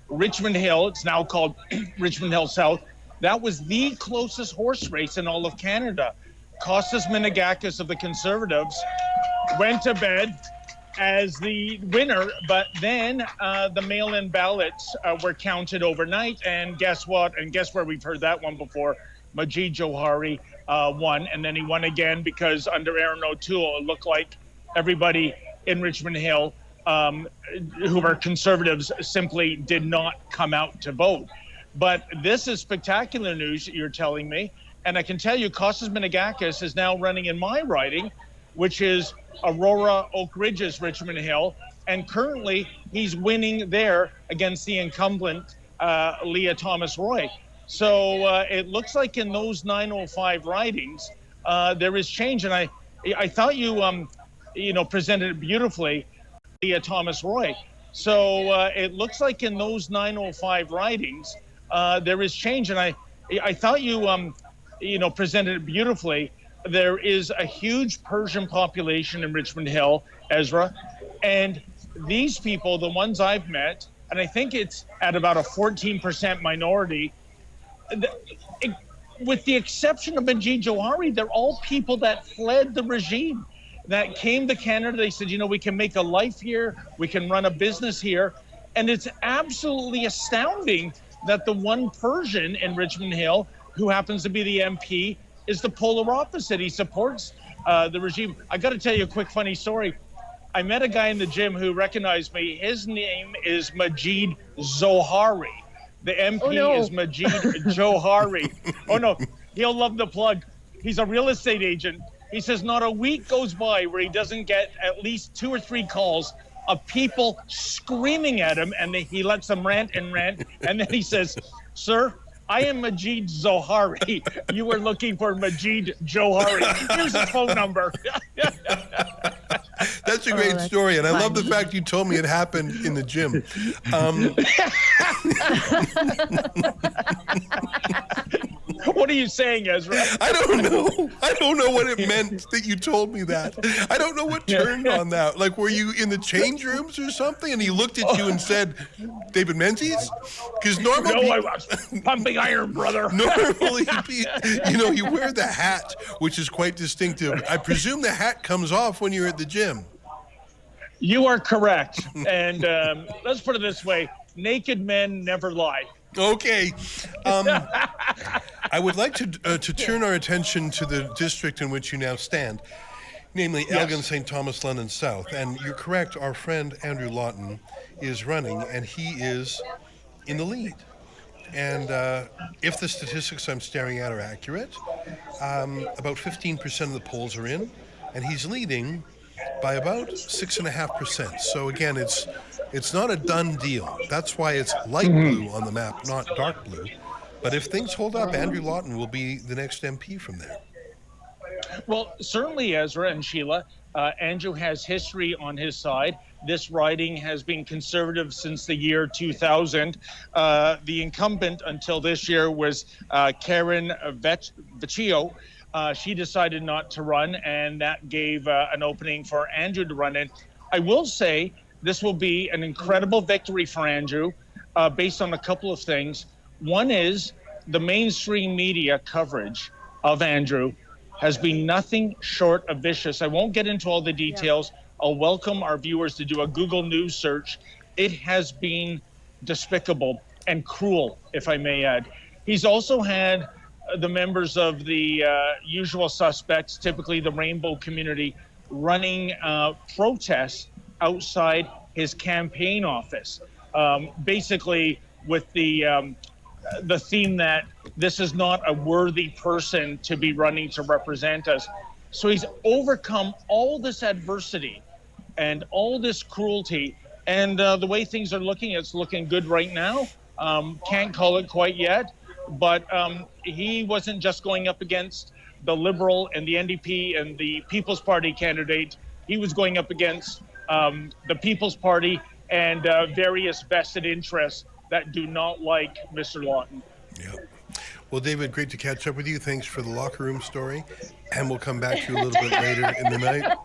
Richmond Hill. It's now called Richmond Hill South. That was the closest horse race in all of Canada. Costas Minagakis of the Conservatives went to bed as the winner, but then the mail-in ballots were counted overnight, and guess what? And guess where we've heard that one before? Majid Johari won, and then he won again because under Aaron O'Toole, it looked like everybody in Richmond Hill who were Conservatives simply did not come out to vote. But this is spectacular news, you're telling me, and I can tell you Costas Minagakis is now running in my riding, which is Aurora Oak Ridges, Richmond Hill, and currently he's winning there against the incumbent Leah Thomas-Roy. So it looks like in those 905 ridings, there is change, and I thought you presented it beautifully, Leah Thomas-Roy. So it looks like in those 905 ridings, there is change, and I thought you presented it beautifully. There is a huge Persian population in Richmond Hill, Ezra, and these people, the ones I've met, and I think it's at about a 14% minority, with the exception of Majid Johari, they're all people that fled the regime, that came to Canada. They said, we can make a life here, we can run a business here, and it's absolutely astounding that the one Persian in Richmond Hill, who happens to be the MP, is the polar opposite. He supports the regime. I got to tell you a quick funny story. I met a guy in the gym who recognized me. His name is Majid Zohari. The MP is Majid Johari. Oh, no, he'll love the plug. He's a real estate agent. He says not a week goes by where he doesn't get at least 2 or 3 calls of people screaming at him, and he lets them rant, and then he says, "Sir, I am Majid Zohari. You were looking for Majid Johari. Here's his phone number." That's a great story, and I love the fact you told me it happened in the gym. What are you saying, Ezra? I don't know. I don't know what it meant that you told me that. I don't know what turned on that. Like, were you in the change rooms or something, and he looked at you and said, "David Menzies"? Because normally, I was pumping iron, brother. Normally, you wear the hat, which is quite distinctive. I presume the hat comes off when you're at the gym. You are correct. And let's put it this way: naked men never lie. Okay. I would like to turn our attention to the district in which you now stand, namely Elgin-St. Thomas, London South. And you're correct, our friend Andrew Lawton is running, and he is in the lead. And if the statistics I'm staring at are accurate, about 15% of the polls are in, and he's leading by about 6.5%. So again, it's not a done deal. That's why it's light blue on the map, not dark blue. But if things hold up, Andrew Lawton will be the next MP from there. Well, certainly, Ezra and Sheila. Andrew has history on his side. This riding has been Conservative since the year 2000. The incumbent until this year was Karen Vecchio. She decided not to run, and that gave an opening for Andrew to run in. I will say this will be an incredible victory for Andrew based on a couple of things. One is the mainstream media coverage of Andrew has been nothing short of vicious. I won't get into all the details. I'll welcome our viewers to do a Google News search. It has been despicable and cruel, if I may add. He's also had the members of the usual suspects, typically the rainbow community, running protests outside his campaign office, basically with the theme that this is not a worthy person to be running to represent us. So he's overcome all this adversity and all this cruelty, and the way things are looking, it's looking good right now. Can't call it quite yet, but he wasn't just going up against the Liberal and the NDP and the People's Party candidate. He was going up against the People's Party and various vested interests that do not like Mr. Lawton. Yeah. Well, David, great to catch up with you. Thanks for the locker room story. And we'll come back to you a little bit later in the night.